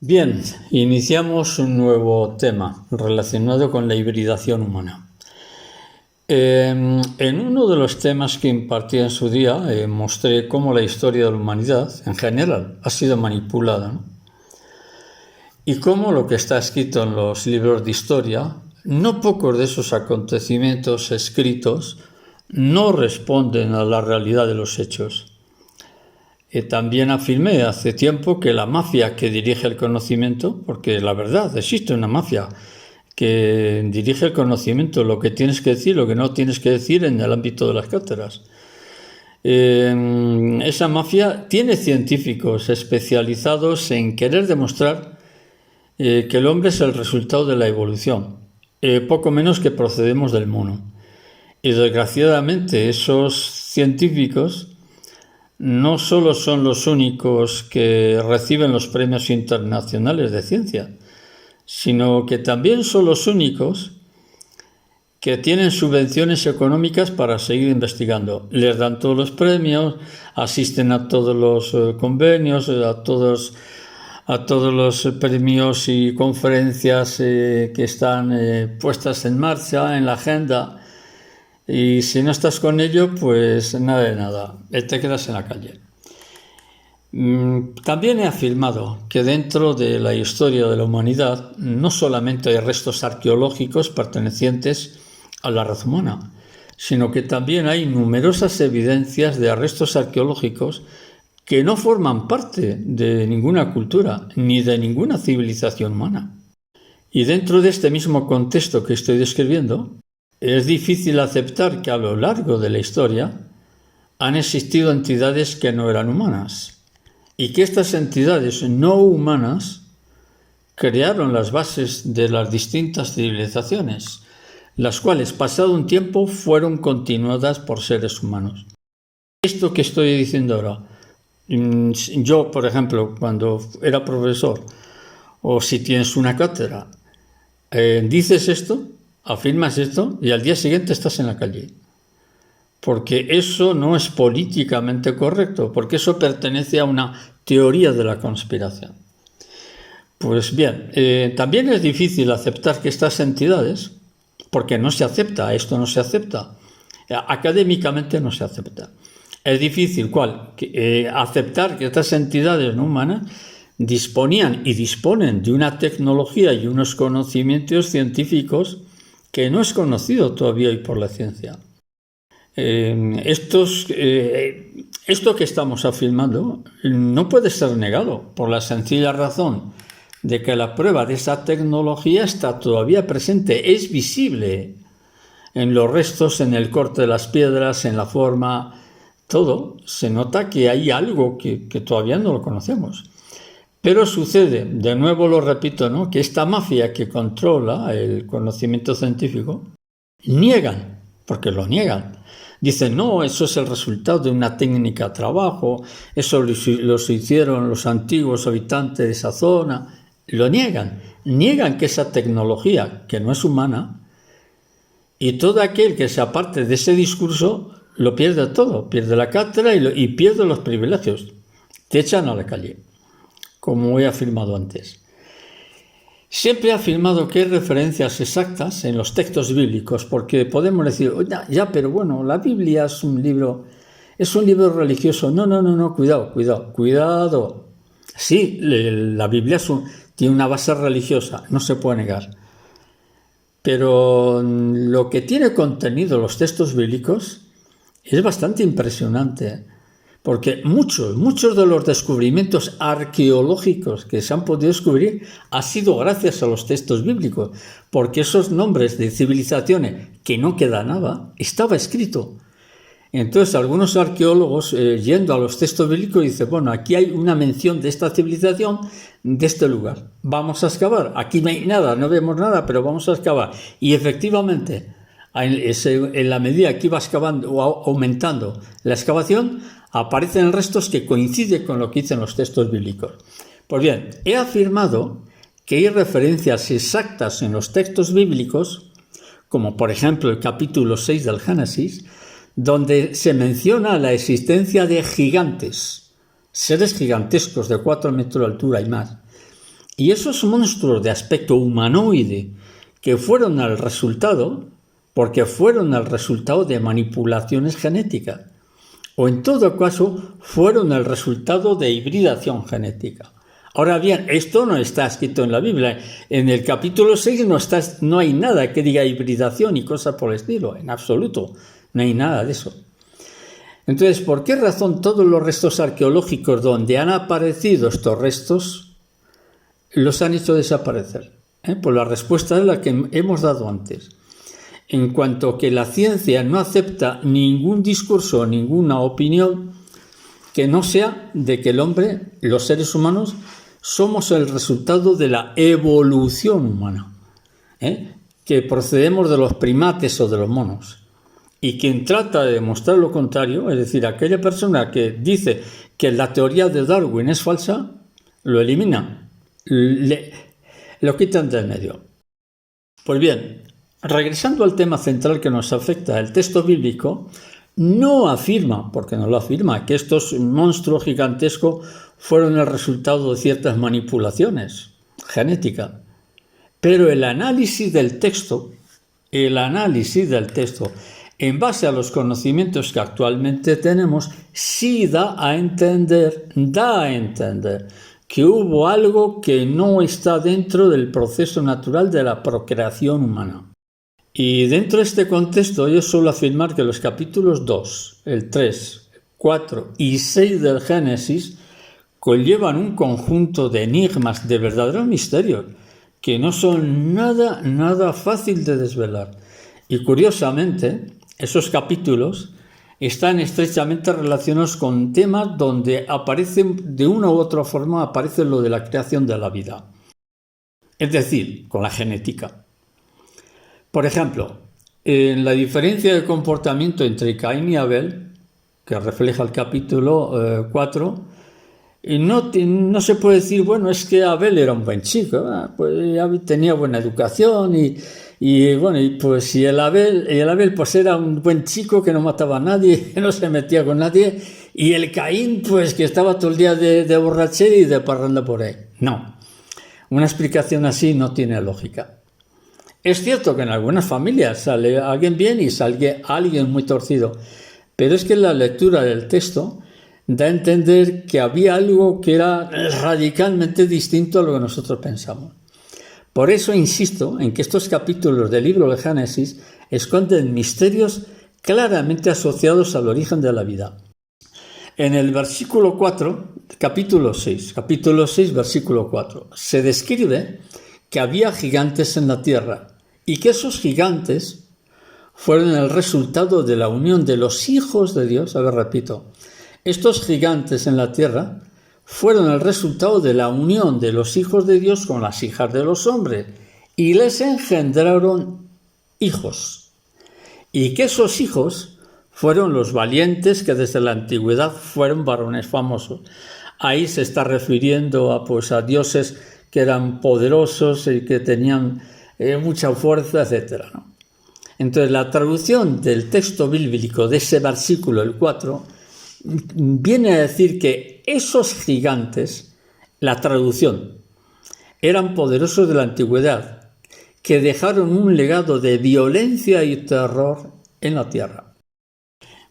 Bien, iniciamos un nuevo tema relacionado con la hibridación humana. En uno de los temas que impartí en su día, mostré cómo la historia de la humanidad, en general, ha sido manipulada, ¿no? Y cómo lo que está escrito en los libros de historia, no pocos de esos acontecimientos escritos no responden a la realidad de los hechos. También afirmé hace tiempo que la mafia que dirige el conocimiento, porque la verdad, existe una mafia que dirige el conocimiento, lo que tienes que decir, lo que no tienes que decir en el ámbito de las cátedras. Esa mafia tiene científicos especializados en querer demostrar que el hombre es el resultado de la evolución, poco menos que procedemos del mono. Y desgraciadamente esos científicos no solo son los únicos que reciben los premios internacionales de ciencia, sino que también son los únicos que tienen subvenciones económicas para seguir investigando. Les dan todos los premios, asisten a todos los convenios, a todos los premios y conferencias que están puestas en marcha en la agenda. Y si no estás con ello, pues nada de nada, te quedas en la calle. También he afirmado que dentro de la historia de la humanidad no solamente hay restos arqueológicos pertenecientes a la raza humana, sino que también hay numerosas evidencias de restos arqueológicos que no forman parte de ninguna cultura ni de ninguna civilización humana. Y dentro de este mismo contexto que estoy describiendo, es difícil aceptar que a lo largo de la historia han existido entidades que no eran humanas y que estas entidades no humanas crearon las bases de las distintas civilizaciones, las cuales, pasado un tiempo, fueron continuadas por seres humanos. Esto que estoy diciendo ahora, yo, por ejemplo, cuando era profesor, o si tienes una cátedra, dices esto, afirmas esto y al día siguiente estás en la calle. Porque eso no es políticamente correcto, porque eso pertenece a una teoría de la conspiración. Pues bien, también es difícil aceptar que estas entidades, porque no se acepta, esto no se acepta, académicamente no se acepta. Es difícil, aceptar que estas entidades no humanas disponían y disponen de una tecnología y unos conocimientos científicos que no es conocido todavía hoy por la ciencia. Esto que estamos afirmando no puede ser negado por la sencilla razón de que la prueba de esa tecnología está todavía presente, es visible en los restos, en el corte de las piedras, en la forma, todo. Se nota que hay algo que todavía no lo conocemos. Pero sucede, de nuevo lo repito, ¿no?, que esta mafia que controla el conocimiento científico niegan, porque lo niegan. Dicen, no, eso es el resultado de una técnica de trabajo, eso lo hicieron los antiguos habitantes de esa zona. Lo niegan que esa tecnología, que no es humana, y todo aquel que se aparte de ese discurso lo pierde todo, pierde la cátedra y pierde los privilegios. Te echan a la calle, como he afirmado antes. Siempre he afirmado que hay referencias exactas en los textos bíblicos, porque podemos decir, ya, pero bueno, la Biblia es un libro religioso. No, cuidado. Sí, la Biblia tiene una base religiosa, no se puede negar. Pero lo que tiene contenido los textos bíblicos es bastante impresionante. Porque muchos de los descubrimientos arqueológicos que se han podido descubrir ha sido gracias a los textos bíblicos, porque esos nombres de civilizaciones que no queda nada, estaba escrito. Entonces algunos arqueólogos, yendo a los textos bíblicos, dicen, bueno, aquí hay una mención de esta civilización, de este lugar. Vamos a excavar. Aquí no hay nada, no vemos nada, pero vamos a excavar. Y efectivamente, en la medida que iba excavando o aumentando la excavación, aparecen restos que coinciden con lo que dicen los textos bíblicos. Pues bien, he afirmado que hay referencias exactas en los textos bíblicos, como por ejemplo el capítulo 6 del Génesis, donde se menciona la existencia de gigantes, seres gigantescos de 4 metros de altura y más, Y esos monstruos de aspecto humanoide que fueron el resultado, porque fueron el resultado de manipulaciones genéticas, o en todo caso fueron el resultado de hibridación genética. Ahora bien, esto no está escrito en la Biblia. En el capítulo 6 no hay nada que diga hibridación y cosas por el estilo, en absoluto, no hay nada de eso. Entonces, ¿por qué razón todos los restos arqueológicos donde han aparecido estos restos los han hecho desaparecer? Pues la respuesta es la que hemos dado antes. En cuanto que la ciencia no acepta ningún discurso, ninguna opinión que no sea de que el hombre, los seres humanos, somos el resultado de la evolución humana, que procedemos de los primates o de los monos. Y quien trata de demostrar lo contrario, es decir, aquella persona que dice que la teoría de Darwin es falsa, lo elimina, lo quitan del medio. Pues bien, regresando al tema central que nos afecta, el texto bíblico no afirma, porque no lo afirma, que estos monstruos gigantescos fueron el resultado de ciertas manipulaciones genéticas. Pero el análisis del texto, en base a los conocimientos que actualmente tenemos, sí da a entender que hubo algo que no está dentro del proceso natural de la procreación humana. Y dentro de este contexto yo suelo afirmar que los capítulos 2, el 3, 4 y 6 del Génesis conllevan un conjunto de enigmas, de verdaderos misterios, que no son nada fácil de desvelar. Y curiosamente, esos capítulos están estrechamente relacionados con temas donde aparecen, de una u otra forma, aparece lo de la creación de la vida. Es decir, con la genética. Por ejemplo, en la diferencia de comportamiento entre Caín y Abel, que refleja el capítulo 4, no se puede decir, bueno, es que Abel era un buen chico, pues tenía buena educación y el Abel pues era un buen chico que no mataba a nadie, que no se metía con nadie, y el Caín pues que estaba todo el día de borrachera y de parranda por ahí. No, una explicación así no tiene lógica. Es cierto que en algunas familias sale alguien bien y sale alguien muy torcido, pero es que la lectura del texto da a entender que había algo que era radicalmente distinto a lo que nosotros pensamos. Por eso insisto en que estos capítulos del libro de Génesis esconden misterios claramente asociados al origen de la vida. En el versículo 4, capítulo 6, versículo 4, se describe que había gigantes en la tierra y que esos gigantes fueron el resultado de la unión de los hijos de Dios. Repito, estos gigantes en la tierra fueron el resultado de la unión de los hijos de Dios con las hijas de los hombres y les engendraron hijos. Y que esos hijos fueron los valientes que desde la antigüedad fueron varones famosos. Ahí se está refiriendo a dioses que eran poderosos y que tenían mucha fuerza, etc., ¿no? Entonces, la traducción del texto bíblico de ese versículo, el 4, viene a decir que esos gigantes, la traducción, eran poderosos de la antigüedad, que dejaron un legado de violencia y terror en la tierra.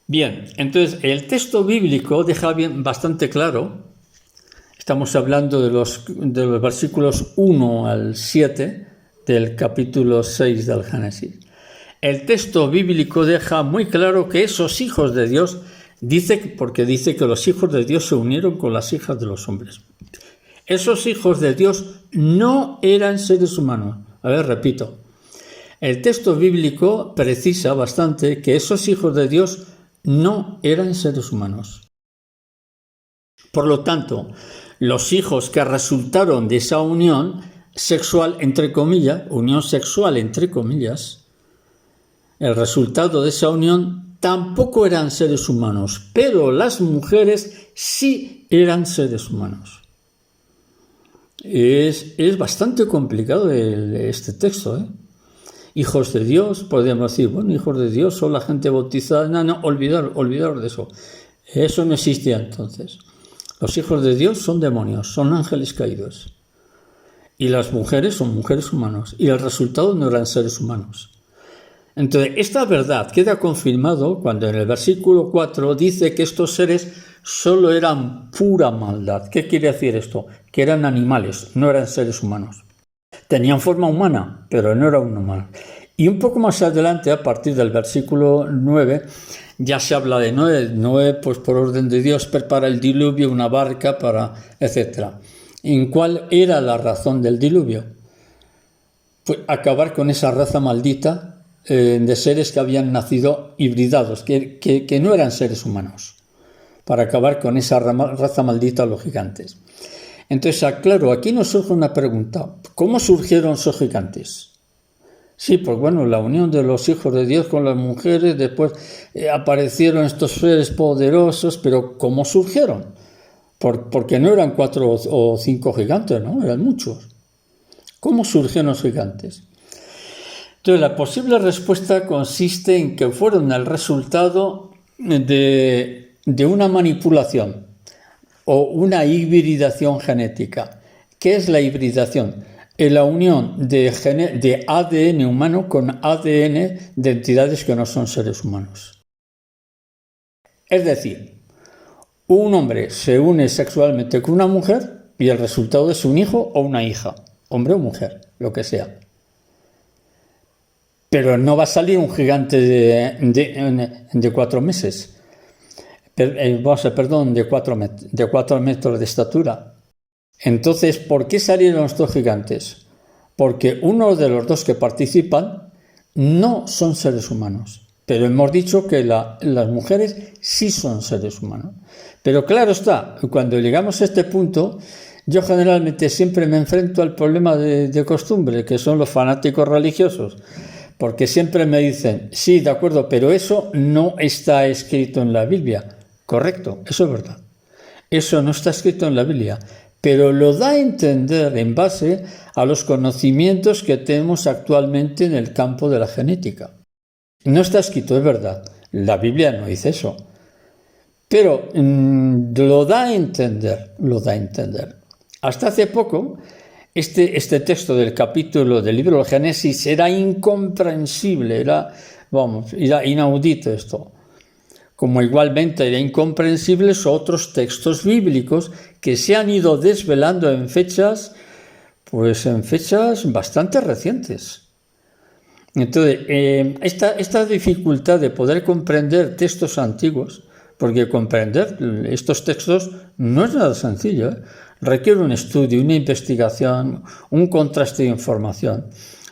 Bien, entonces el texto bíblico deja bastante claro, estamos hablando de los versículos 1 al 7 del capítulo 6 del Génesis. El texto bíblico deja muy claro que esos hijos de Dios, porque dice que los hijos de Dios se unieron con las hijas de los hombres. Esos hijos de Dios no eran seres humanos. Repito, el texto bíblico precisa bastante que esos hijos de Dios no eran seres humanos. Por lo tanto, los hijos que resultaron de esa unión sexual, entre comillas, el resultado de esa unión tampoco eran seres humanos, pero las mujeres sí eran seres humanos. Es bastante complicado este texto, Hijos de Dios, podríamos decir, hijos de Dios son la gente bautizada. No, olvidaros de eso. Eso no existía entonces. Los hijos de Dios son demonios, son ángeles caídos. y las mujeres son mujeres humanos, y el resultado no eran seres humanos. Entonces, esta verdad queda confirmado cuando en el versículo 4 dice que estos seres solo eran pura maldad. ¿Qué quiere decir esto? Que eran animales, no eran seres humanos. Tenían forma humana, pero no eran humanos. Y un poco más adelante, a partir del versículo 9, ya se habla de Noé. Noé, pues por orden de Dios, prepara el diluvio, una barca para, etc. ¿En cuál era la razón del diluvio? Pues acabar con esa raza maldita de seres que habían nacido hibridados, que no eran seres humanos, para acabar con esa raza maldita, los gigantes. Entonces, claro, aquí nos surge una pregunta. ¿Cómo surgieron esos gigantes? Sí, pues bueno, la unión de los hijos de Dios con las mujeres, después aparecieron estos seres poderosos, pero ¿cómo surgieron? Porque no eran 4 o 5 gigantes, ¿no? Eran muchos. ¿Cómo surgieron los gigantes? Entonces, la posible respuesta consiste en que fueron el resultado de una manipulación o una hibridación genética. ¿Qué es la hibridación? La unión de ADN humano con ADN de entidades que no son seres humanos. Es decir, un hombre se une sexualmente con una mujer y el resultado es un hijo o una hija, hombre o mujer, lo que sea. Pero no va a salir un gigante de 4 meses. De 4 metros de estatura. Entonces, ¿por qué salieron estos gigantes? Porque uno de los dos que participan no son seres humanos. Pero hemos dicho que las mujeres sí son seres humanos. Pero claro está, cuando llegamos a este punto, yo generalmente siempre me enfrento al problema de costumbre, que son los fanáticos religiosos. Porque siempre me dicen, sí, de acuerdo, pero eso no está escrito en la Biblia. Correcto, eso es verdad. Eso no está escrito en la Biblia, pero lo da a entender en base a los conocimientos que tenemos actualmente en el campo de la genética. No está escrito, es verdad. La Biblia no dice eso. Pero lo da a entender, Hasta hace poco, este texto del capítulo del libro de Génesis era incomprensible, era inaudito esto. Como igualmente era incomprensibles otros textos bíblicos que se han ido desvelando en fechas bastante recientes. Entonces, esta dificultad de poder comprender textos antiguos, porque comprender estos textos no es nada sencillo, requiere un estudio, una investigación, un contraste de información.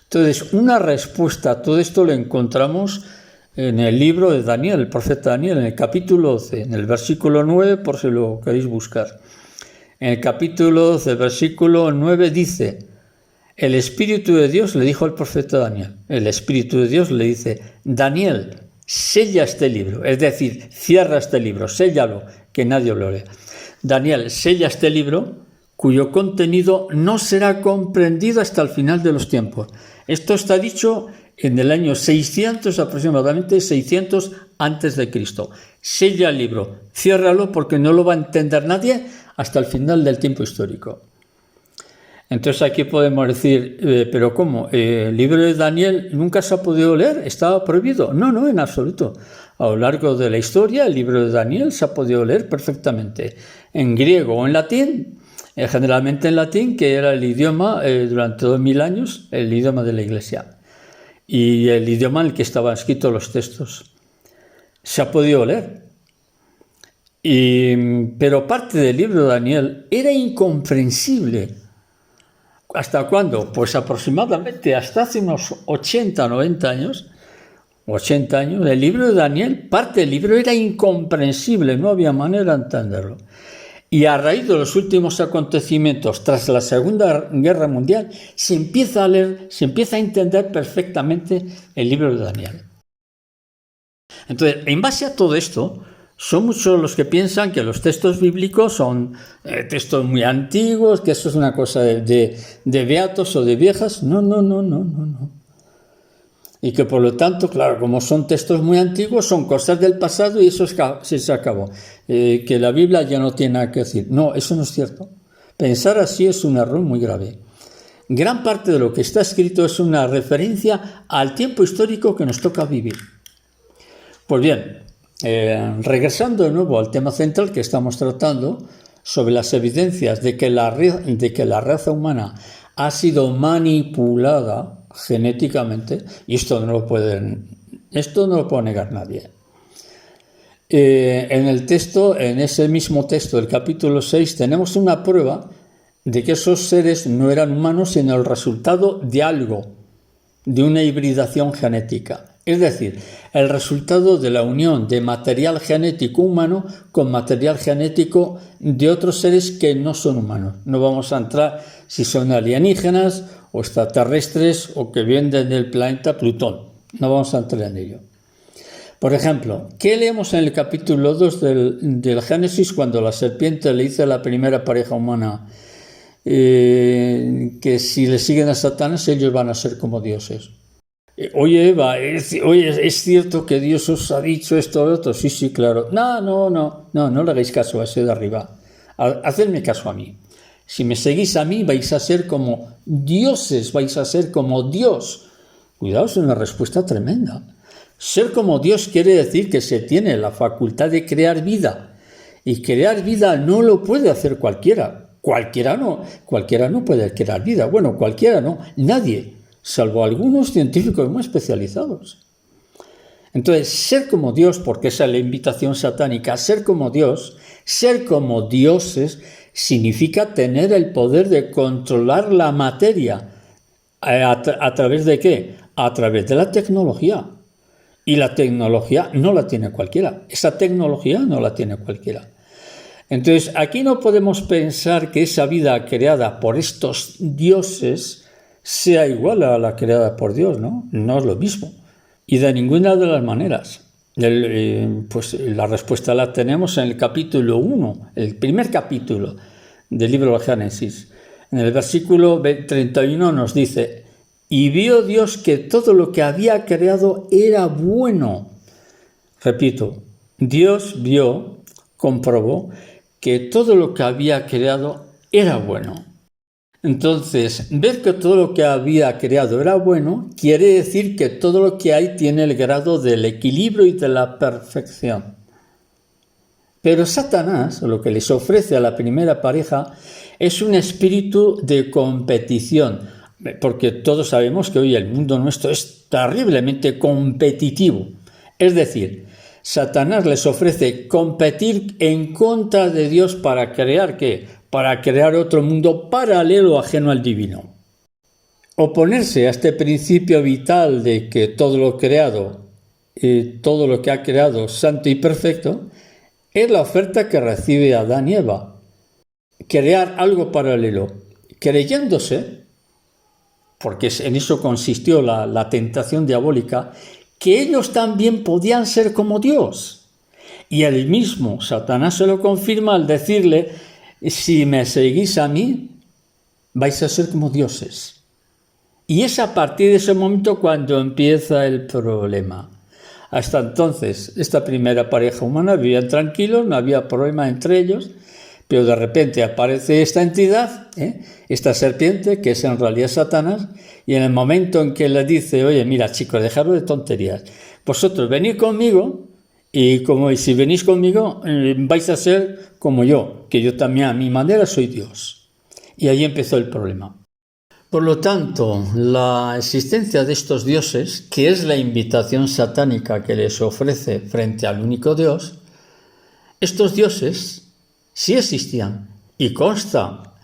Entonces, una respuesta a todo esto lo encontramos en el libro de Daniel, el profeta Daniel, en el capítulo 12, en el versículo 9, por si lo queréis buscar. En el capítulo 12, versículo 9 dice: el Espíritu de Dios le dijo al profeta Daniel, el Espíritu de Dios le dice: Daniel, sella este libro, es decir, cierra este libro, séllalo, que nadie lo lea. Daniel, sella este libro, cuyo contenido no será comprendido hasta el final de los tiempos. Esto está dicho en el año 600, aproximadamente 600 antes de Cristo. Sella el libro, ciérralo, porque no lo va a entender nadie hasta el final del tiempo histórico. Entonces aquí podemos decir, ¿pero cómo? ¿El libro de Daniel nunca se ha podido leer? ¿Estaba prohibido? No, en absoluto. A lo largo de la historia, el libro de Daniel se ha podido leer perfectamente, en griego o en latín, generalmente en latín, que era el idioma, durante 2000 años, el idioma de la Iglesia, y el idioma en el que estaban escritos los textos. Se ha podido leer. Pero parte del libro de Daniel era incomprensible. ¿Hasta cuándo? Pues aproximadamente hasta hace unos 80, 90 años, el libro de Daniel, parte del libro era incomprensible, no había manera de entenderlo. Y a raíz de los últimos acontecimientos, tras la Segunda Guerra Mundial, se empieza a leer, se empieza a entender perfectamente el libro de Daniel. Entonces, en base a todo esto, son muchos los que piensan que los textos bíblicos son textos muy antiguos, que eso es una cosa de beatos o de viejas. No. Y que por lo tanto, claro, como son textos muy antiguos, son cosas del pasado y eso se acabó. Que la Biblia ya no tiene nada que decir. No, eso no es cierto. Pensar así es un error muy grave. Gran parte de lo que está escrito es una referencia al tiempo histórico que nos toca vivir. Pues bien, regresando de nuevo al tema central que estamos tratando, sobre las evidencias de que la raza humana ha sido manipulada genéticamente, y esto no lo puede negar nadie. En ese mismo texto del capítulo 6, tenemos una prueba de que esos seres no eran humanos, sino el resultado de algo, de una hibridación genética. Es decir, el resultado de la unión de material genético humano con material genético de otros seres que no son humanos. No vamos a entrar si son alienígenas o extraterrestres o que vienen del planeta Plutón. No vamos a entrar en ello. Por ejemplo, ¿qué leemos en el capítulo 2 del Génesis cuando la serpiente le dice a la primera pareja humana que si le siguen a Satanás ellos van a ser como dioses? Oye, Eva, ¿es cierto que Dios os ha dicho esto o lo otro? Sí, claro. No le hagáis caso a ese de arriba. Hacedme caso a mí. Si me seguís a mí vais a ser como dioses, vais a ser como Dios. Cuidado, es una respuesta tremenda. Ser como Dios quiere decir que se tiene la facultad de crear vida. Y crear vida no lo puede hacer cualquiera. Cualquiera no puede crear vida. Bueno, cualquiera no, nadie, salvo algunos científicos muy especializados. Entonces, ser como Dios, porque esa es la invitación satánica, ser como Dios, ser como dioses, significa tener el poder de controlar la materia. ¿A través de qué? A través de la tecnología. Y la tecnología no la tiene cualquiera. Esa tecnología no la tiene cualquiera. Entonces, aquí no podemos pensar que esa vida creada por estos dioses sea igual a la creada por Dios, ¿no? No es lo mismo. Y de ninguna de las maneras. Pues la respuesta la tenemos en el capítulo 1, el primer capítulo del libro de Génesis. En el versículo 31 nos dice: y vio Dios que todo lo que había creado era bueno. Repito, Dios comprobó que todo lo que había creado era bueno. Entonces, ver que todo lo que había creado era bueno quiere decir que todo lo que hay tiene el grado del equilibrio y de la perfección. Pero Satanás, lo que les ofrece a la primera pareja, es un espíritu de competición, porque todos sabemos que hoy el mundo nuestro es terriblemente competitivo. Es decir, Satanás les ofrece competir en contra de Dios para crear ¿qué? Para crear otro mundo paralelo ajeno al divino. Oponerse a este principio vital de que todo lo creado, todo lo que ha creado santo y perfecto, es la oferta que recibe Adán y Eva. Crear algo paralelo, creyéndose, porque en eso consistió la tentación diabólica, que ellos también podían ser como Dios. Y el mismo Satanás se lo confirma al decirle: si me seguís a mí, vais a ser como dioses. Y es a partir de ese momento cuando empieza el problema. Hasta entonces, esta primera pareja humana vivían tranquilos, no había problema entre ellos, pero de repente aparece esta entidad, esta serpiente, que es en realidad Satanás, y en el momento en que le dice: oye, mira chicos, dejadlo de tonterías, vosotros venid conmigo, y si venís conmigo vais a ser como yo, que yo también a mi manera soy Dios. Y ahí empezó el problema. Por lo tanto, la existencia de estos dioses, que es la invitación satánica que les ofrece frente al único Dios, estos dioses sí existían y consta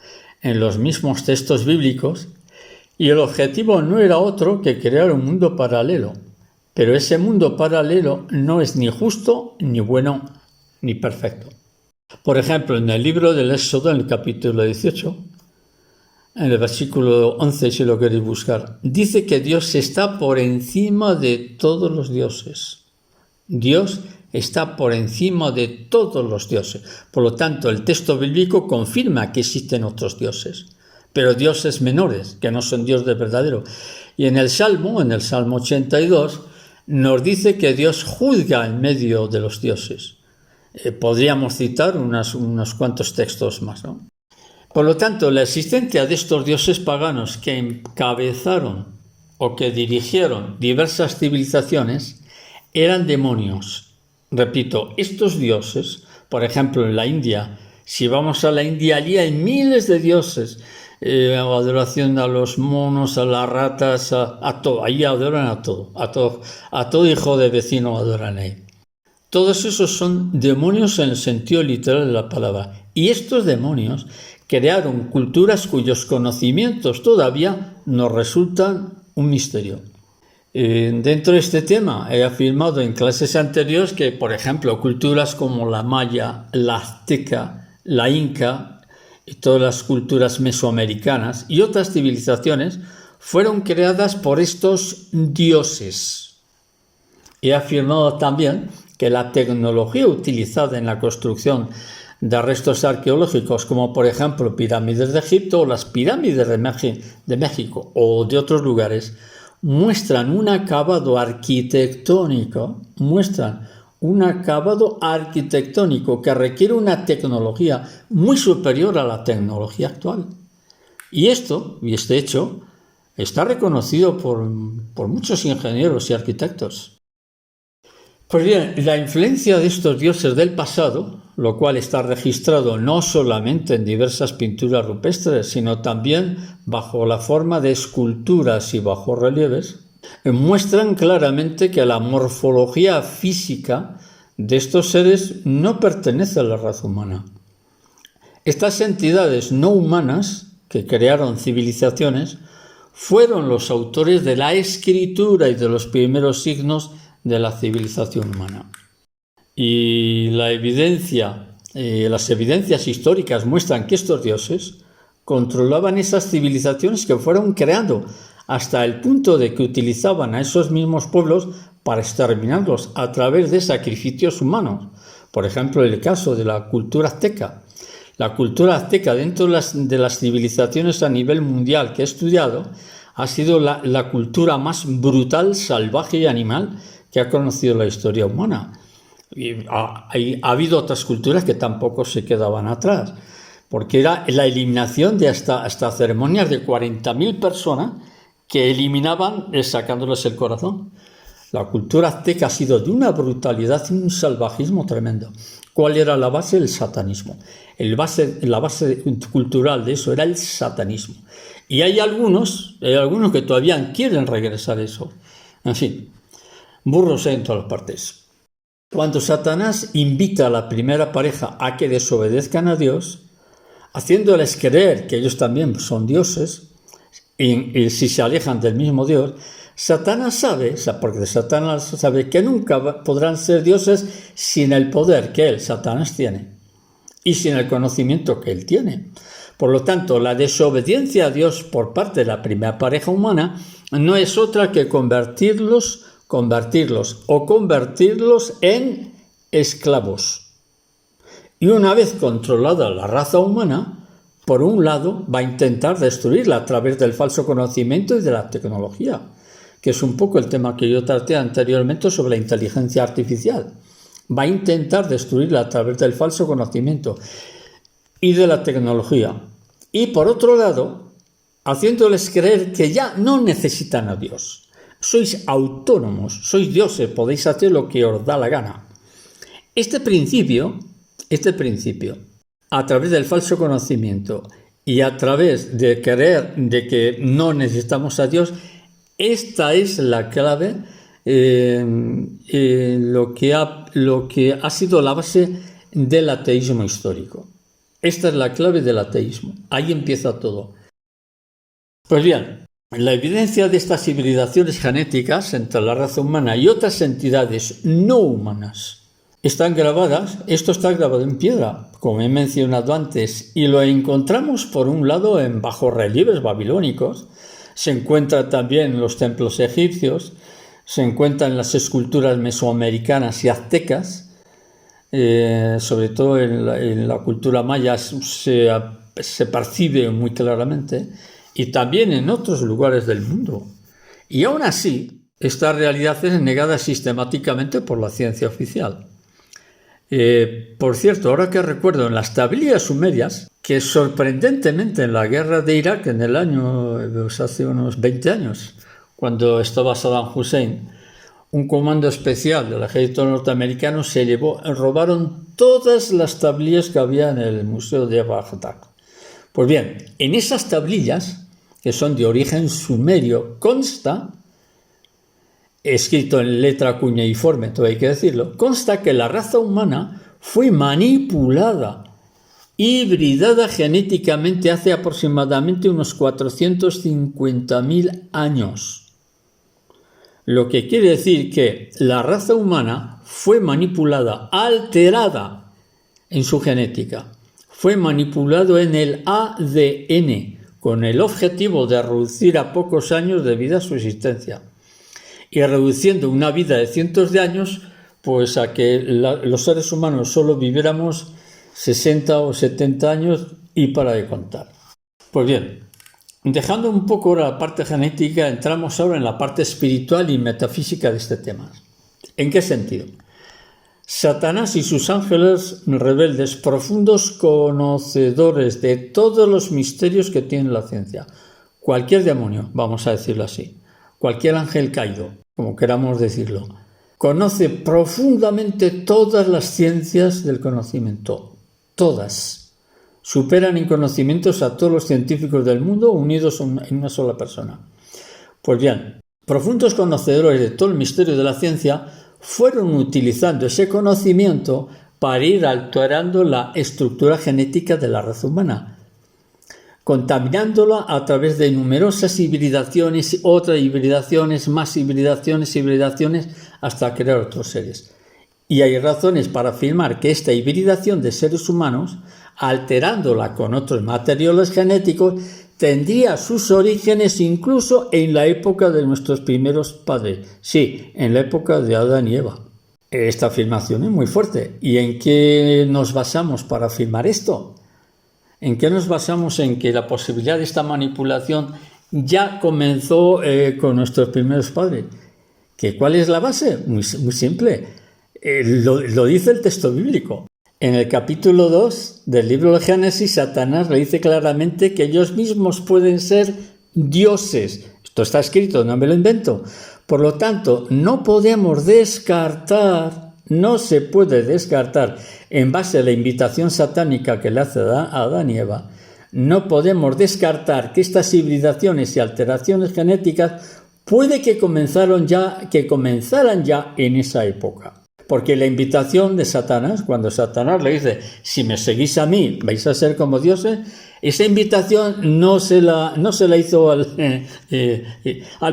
en los mismos textos bíblicos, y el objetivo no era otro que crear un mundo paralelo. Pero ese mundo paralelo no es ni justo, ni bueno, ni perfecto. Por ejemplo, en el libro del Éxodo, en el capítulo 18, en el versículo 11, si lo queréis buscar, dice que Dios está por encima de todos los dioses. Dios está por encima de todos los dioses. Por lo tanto, el texto bíblico confirma que existen otros dioses, pero dioses menores, que no son Dios de verdadero. Y en el Salmo 82, nos dice que Dios juzga en medio de los dioses. Podríamos citar unos cuantos textos más, ¿no? Por lo tanto, la existencia de estos dioses paganos que encabezaron o que dirigieron diversas civilizaciones eran demonios. Repito, estos dioses, por ejemplo, en la India, si vamos a la India, allí hay miles de dioses, adoración a los monos, a las ratas, a todo, allí adoran a todo hijo de vecino adoran ahí. Todos esos son demonios en el sentido literal de la palabra. Y estos demonios crearon culturas cuyos conocimientos todavía nos resultan un misterio. Dentro de este tema he afirmado en clases anteriores que, por ejemplo, culturas como la maya, la azteca, la inca y todas las culturas mesoamericanas y otras civilizaciones fueron creadas por estos dioses. He afirmado también que la tecnología utilizada en la construcción de restos arqueológicos, como por ejemplo pirámides de Egipto o las pirámides de México o de otros lugares, muestran un acabado arquitectónico, que requiere una tecnología muy superior a la tecnología actual. Y este hecho está reconocido por muchos ingenieros y arquitectos. Pues bien, la influencia de estos dioses del pasado, lo cual está registrado no solamente en diversas pinturas rupestres, sino también bajo la forma de esculturas y bajorrelieves, muestran claramente que la morfología física de estos seres no pertenece a la raza humana. Estas entidades no humanas que crearon civilizaciones fueron los autores de la escritura y de los primeros signos de la civilización humana. Y las evidencias históricas muestran que estos dioses controlaban esas civilizaciones que fueron creando hasta el punto de que utilizaban a esos mismos pueblos para exterminarlos a través de sacrificios humanos. Por ejemplo, el caso de la cultura azteca. La cultura azteca dentro de las civilizaciones a nivel mundial que he estudiado ha sido la cultura más brutal, salvaje y animal que ha conocido la historia humana. Y ha habido otras culturas que tampoco se quedaban atrás, porque era la eliminación de hasta ceremonias de 40.000 personas que eliminaban sacándoles el corazón. La cultura azteca ha sido de una brutalidad y un salvajismo tremendo. ¿Cuál era la base? El satanismo. La base cultural de eso era el satanismo. Y hay algunos que todavía quieren regresar a eso. En fin, burros en todas partes. Cuando Satanás invita a la primera pareja a que desobedezcan a Dios, haciéndoles creer que ellos también son dioses, y si se alejan del mismo Dios, Satanás sabe que nunca podrán ser dioses sin el poder que él, Satanás, tiene y sin el conocimiento que él tiene. Por lo tanto, la desobediencia a Dios por parte de la primera pareja humana no es otra que convertirlos en esclavos. Y una vez controlada la raza humana, por un lado va a intentar destruirla a través del falso conocimiento y de la tecnología, que es un poco el tema que yo traté anteriormente sobre la inteligencia artificial. Va a intentar destruirla a través del falso conocimiento y de la tecnología. Y por otro lado, haciéndoles creer que ya no necesitan a Dios. Sois autónomos, sois dioses, podéis hacer lo que os da la gana. Este principio, a través del falso conocimiento y a través de creer de que no necesitamos a Dios, esta es la clave, lo que ha sido la base del ateísmo histórico. Esta es la clave del ateísmo. Ahí empieza todo. Pues bien, la evidencia de estas hibridaciones genéticas entre la raza humana y otras entidades no humanas están grabadas. Esto está grabado en piedra, como he mencionado antes, y lo encontramos por un lado en bajorrelieves babilónicos, se encuentra también en los templos egipcios, se encuentra en las esculturas mesoamericanas y aztecas, sobre todo en la cultura maya se percibe muy claramente, y también en otros lugares del mundo. Y aún así, esta realidad es negada sistemáticamente por la ciencia oficial. Por cierto, ahora que recuerdo, en las tablillas sumerias, que sorprendentemente en la guerra de Irak, en el año, pues hace unos 20 años, cuando estaba Saddam Hussein, un comando especial del ejército norteamericano robaron todas las tablillas que había en el museo de Bagdad. Pues bien, en esas tablillas, que son de origen sumerio, consta, escrito en letra cuneiforme, todo hay que decirlo, consta que la raza humana fue manipulada, hibridada genéticamente hace aproximadamente unos 450.000 años. Lo que quiere decir que la raza humana fue manipulada, alterada en su genética, fue manipulado en el ADN, con el objetivo de reducir a pocos años de vida su existencia. Y reduciendo una vida de cientos de años, pues a que los seres humanos solo viviéramos 60 o 70 años y para de contar. Pues bien, dejando un poco la parte genética, entramos ahora en la parte espiritual y metafísica de este tema. ¿En qué sentido? Satanás y sus ángeles rebeldes, profundos conocedores de todos los misterios que tiene la ciencia. Cualquier demonio, vamos a decirlo así, cualquier ángel caído, como queramos decirlo, conoce profundamente todas las ciencias del conocimiento, todas. Superan en conocimientos a todos los científicos del mundo unidos en una sola persona. Pues bien, profundos conocedores de todo el misterio de la ciencia fueron utilizando ese conocimiento para ir alterando la estructura genética de la raza humana, contaminándola a través de numerosas hibridaciones, otras hibridaciones, más hibridaciones, hasta crear otros seres. Y hay razones para afirmar que esta hibridación de seres humanos, alterándola con otros materiales genéticos, tendría sus orígenes incluso en la época de nuestros primeros padres. Sí, en la época de Adán y Eva. Esta afirmación es muy fuerte. ¿Y en qué nos basamos para afirmar esto? ¿En qué nos basamos en que la posibilidad de esta manipulación ya comenzó con nuestros primeros padres? ¿Cuál es la base? Muy simple. Lo dice el texto bíblico. En el capítulo 2 del libro de Génesis, Satanás le dice claramente que ellos mismos pueden ser dioses. Esto está escrito, no me lo invento. Por lo tanto, no se puede descartar, en base a la invitación satánica que le hace a Adán y Eva, no podemos descartar que estas hibridaciones y alteraciones genéticas puede que comenzaran ya en esa época. Porque la invitación de Satanás, cuando Satanás le dice, si me seguís a mí, vais a ser como dioses, esa invitación no se la hizo al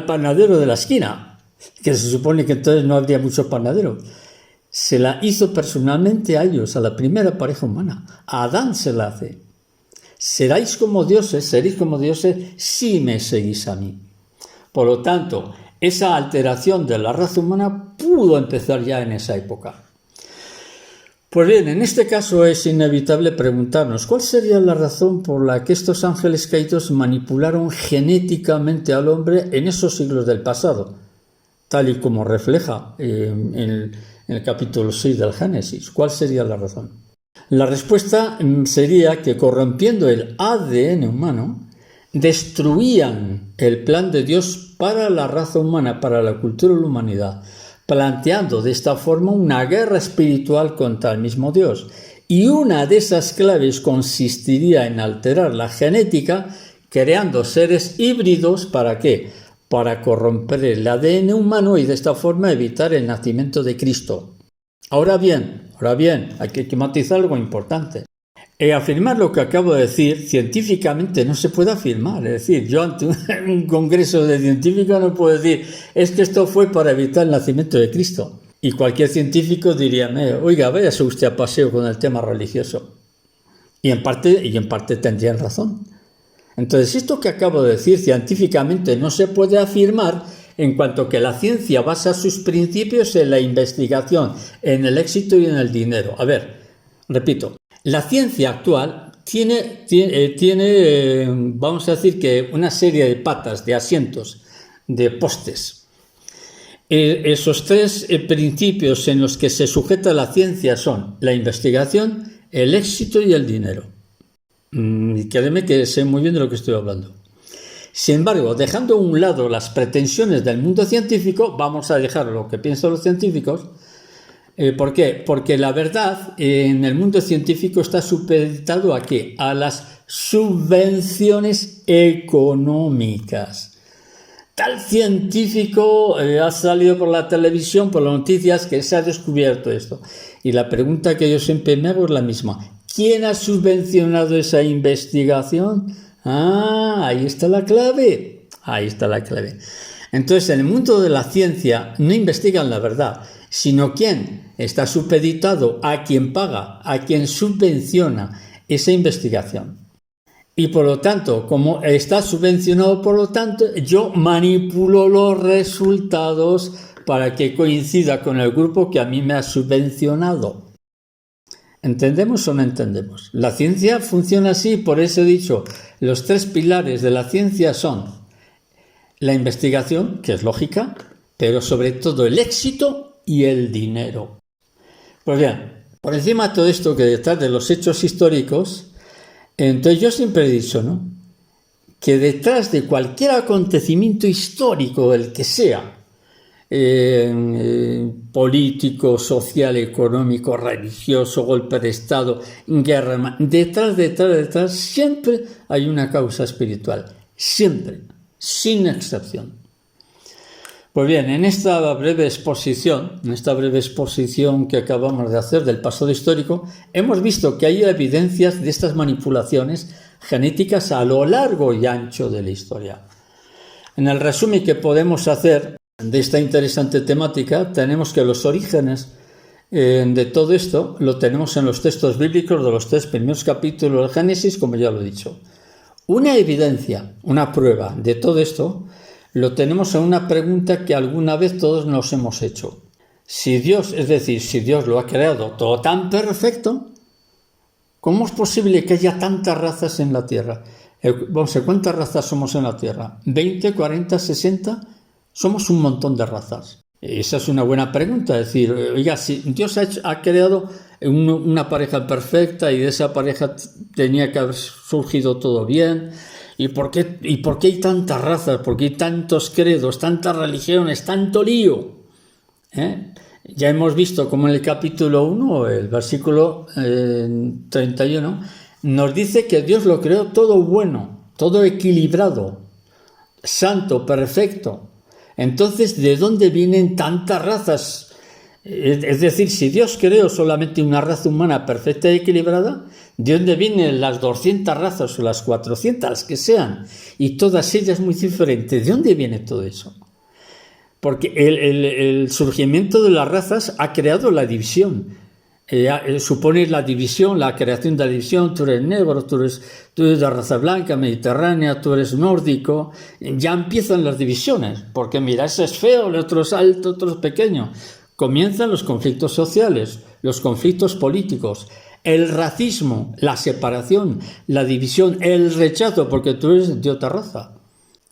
panadero de la esquina, que se supone que entonces no habría muchos panaderos. Se la hizo personalmente a ellos, a la primera pareja humana. A Adán se la hace. Seréis como dioses si me seguís a mí. Por lo tanto, esa alteración de la raza humana pudo empezar ya en esa época. Pues bien, en este caso es inevitable preguntarnos cuál sería la razón por la que estos ángeles caídos manipularon genéticamente al hombre en esos siglos del pasado, tal y como refleja en el capítulo 6 del Génesis. ¿Cuál sería la razón? La respuesta sería que corrompiendo el ADN humano, destruían el plan de Dios para la raza humana, para la cultura de la humanidad, planteando de esta forma una guerra espiritual contra el mismo Dios. Y una de esas claves consistiría en alterar la genética, creando seres híbridos. ¿Para qué? Para corromper el ADN humano y de esta forma evitar el nacimiento de Cristo. Ahora bien, hay que matizar algo importante. Afirmar lo que acabo de decir científicamente no se puede afirmar. Es decir, yo ante un congreso de científicos no puedo decir es que esto fue para evitar el nacimiento de Cristo. Y cualquier científico diría, oiga, váyase usted a paseo con el tema religioso. Y en parte tendrían razón. Entonces, esto que acabo de decir científicamente no se puede afirmar en cuanto que la ciencia basa sus principios en la investigación, en el éxito y en el dinero. A ver, repito. La ciencia actual tiene, vamos a decir que una serie de patas, de asientos, de postes. Esos tres principios en los que se sujeta la ciencia son la investigación, el éxito y el dinero. Y créeme que sé muy bien de lo que estoy hablando. Sin embargo, dejando a un lado las pretensiones del mundo científico, vamos a dejar lo que piensan los científicos. ¿Por qué? Porque la verdad en el mundo científico está supeditado ¿a qué? A las subvenciones económicas. Tal científico ha salido por la televisión, por las noticias, que se ha descubierto esto. Y la pregunta que yo siempre me hago es la misma. ¿Quién ha subvencionado esa investigación? Ahí está la clave. Ahí está la clave. Entonces, en el mundo de la ciencia no investigan la verdad, sino quién está supeditado a quien paga, a quien subvenciona esa investigación. Y por lo tanto, como está subvencionado, por lo tanto, yo manipulo los resultados para que coincida con el grupo que a mí me ha subvencionado. ¿Entendemos o no entendemos? La ciencia funciona así, por eso he dicho, los tres pilares de la ciencia son la investigación, que es lógica, pero sobre todo el éxito y el dinero. Pues bien, por encima de todo esto que detrás de los hechos históricos, entonces yo siempre he dicho, ¿no?, que detrás de cualquier acontecimiento histórico, el que sea, político, social, económico, religioso, golpe de Estado, guerra, detrás, siempre hay una causa espiritual, siempre, sin excepción. Pues bien, en esta breve exposición que acabamos de hacer del pasado histórico, hemos visto que hay evidencias de estas manipulaciones genéticas a lo largo y ancho de la historia. En el resumen que podemos hacer de esta interesante temática, tenemos que los orígenes de todo esto lo tenemos en los textos bíblicos de los 3 primeros capítulos del Génesis, como ya lo he dicho. Una evidencia, una prueba de todo esto, lo tenemos en una pregunta que alguna vez todos nos hemos hecho. Si Dios lo ha creado todo tan perfecto, ¿cómo es posible que haya tantas razas en la Tierra? Vamos a ver, ¿cuántas razas somos en la Tierra? ¿20, 40, 60? Somos un montón de razas. Esa es una buena pregunta. Es decir, oiga, si Dios ha creado una pareja perfecta y de esa pareja tenía que haber surgido todo bien, ¿y por qué hay tantas razas? ¿Por qué hay tantos credos, tantas religiones, tanto lío? Ya hemos visto como en el capítulo 1, el versículo 31, nos dice que Dios lo creó todo bueno, todo equilibrado, santo, perfecto. Entonces, ¿de dónde vienen tantas razas? Es decir, si Dios creó solamente una raza humana perfecta y equilibrada, ¿de dónde vienen las 200 razas o las 400, las que sean? Y todas ellas muy diferentes. ¿De dónde viene todo eso? Porque el surgimiento de las razas ha creado la división. Supone la división, la creación de la división. Tú eres negro, tú eres de raza blanca, mediterránea, tú eres nórdico. Ya empiezan las divisiones, porque mira, ese es feo, el otro es alto, otro es pequeño. Comienzan los conflictos sociales, los conflictos políticos, el racismo, la separación, la división, el rechazo, porque tú eres de otra raza.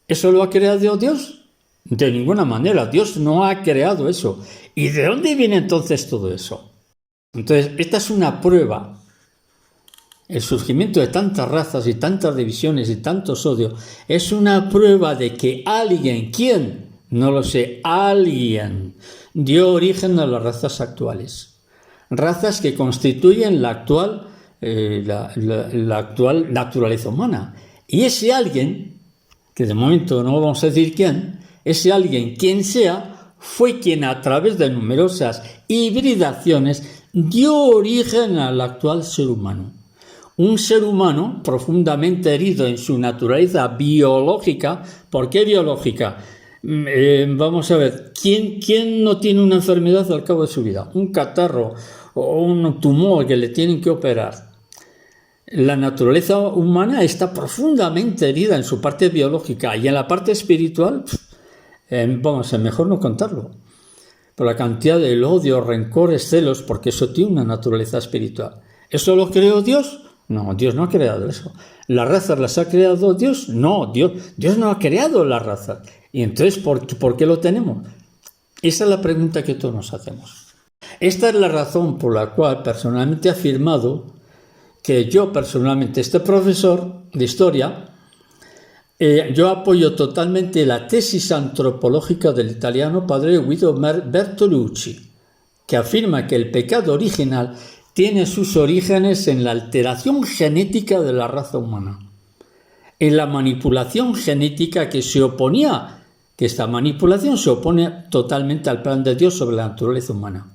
¿Eso lo ha creado Dios? De ninguna manera, Dios no ha creado eso. ¿Y de dónde viene entonces todo eso? Entonces, esta es una prueba. El surgimiento de tantas razas y tantas divisiones y tantos odios es una prueba de que alguien, ¿quién? No lo sé, alguien dio origen a las razas actuales. Razas que constituyen la actual naturaleza humana. Y ese alguien, que de momento no vamos a decir quién, ese alguien, quien sea, fue quien a través de numerosas hibridaciones dio origen al actual ser humano. Un ser humano profundamente herido en su naturaleza biológica. ¿Por qué biológica? Vamos a ver, ¿quién no tiene una enfermedad al cabo de su vida? Un catarro o un tumor que le tienen que operar. La naturaleza humana está profundamente herida en su parte biológica y en la parte espiritual, mejor no contarlo. Por la cantidad de odio, rencores, celos, porque eso tiene una naturaleza espiritual. ¿Eso lo creó Dios? No, Dios no ha creado eso. ¿Las razas las ha creado Dios? No, Dios no ha creado las razas. ¿Y entonces por qué lo tenemos? Esa es la pregunta que todos nos hacemos. Esta es la razón por la cual personalmente he afirmado que yo personalmente, este profesor de historia, yo apoyo totalmente la tesis antropológica del italiano padre Guido Bertolucci, que afirma que el pecado original tiene sus orígenes en la alteración genética de la raza humana, en la manipulación genética que esta manipulación se opone totalmente al plan de Dios sobre la naturaleza humana.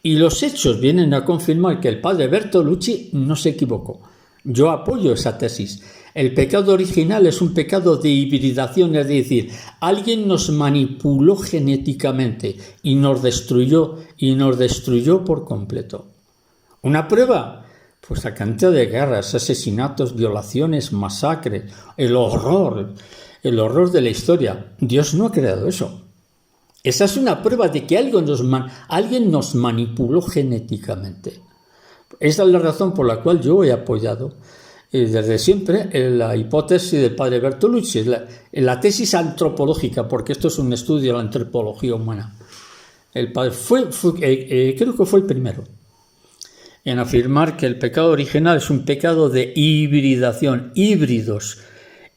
Y los hechos vienen a confirmar que el padre Bertolucci no se equivocó. Yo apoyo esa tesis. El pecado original es un pecado de hibridación, es decir, alguien nos manipuló genéticamente y nos destruyó por completo. ¿Una prueba? Pues la cantidad de guerras, asesinatos, violaciones, masacres, el horror de la historia. Dios no ha creado eso. Esa es una prueba de que alguien nos manipuló genéticamente. Esa es la razón por la cual yo he apoyado desde siempre la hipótesis del padre Bertolucci, la tesis antropológica, porque esto es un estudio de la antropología humana. El padre creo que fue el primero en afirmar que el pecado original es un pecado de hibridación, híbridos.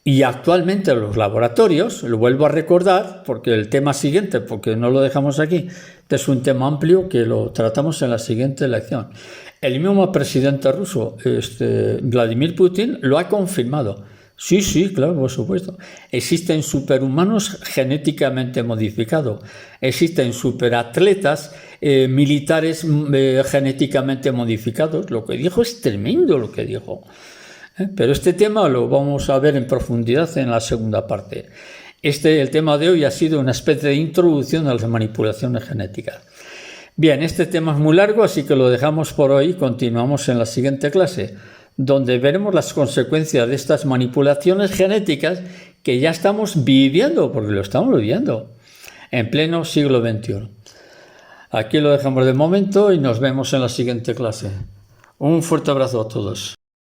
Y actualmente en los laboratorios, lo vuelvo a recordar, porque el tema siguiente, porque no lo dejamos aquí, es un tema amplio que lo tratamos en la siguiente lección. El mismo presidente ruso, Vladimir Putin, lo ha confirmado. Sí, claro, por supuesto. Existen superhumanos genéticamente modificados. Existen superatletas militares genéticamente modificados. Lo que dijo es tremendo lo que dijo. Pero este tema lo vamos a ver en profundidad en la segunda parte. El tema de hoy ha sido una especie de introducción a las manipulaciones genéticas. Bien, este tema es muy largo, así que lo dejamos por hoy. Continuamos en la siguiente clase, donde veremos las consecuencias de estas manipulaciones genéticas que ya estamos viviendo, porque lo estamos viviendo, en pleno siglo XXI. Aquí lo dejamos de momento y nos vemos en la siguiente clase. Un fuerte abrazo a todos.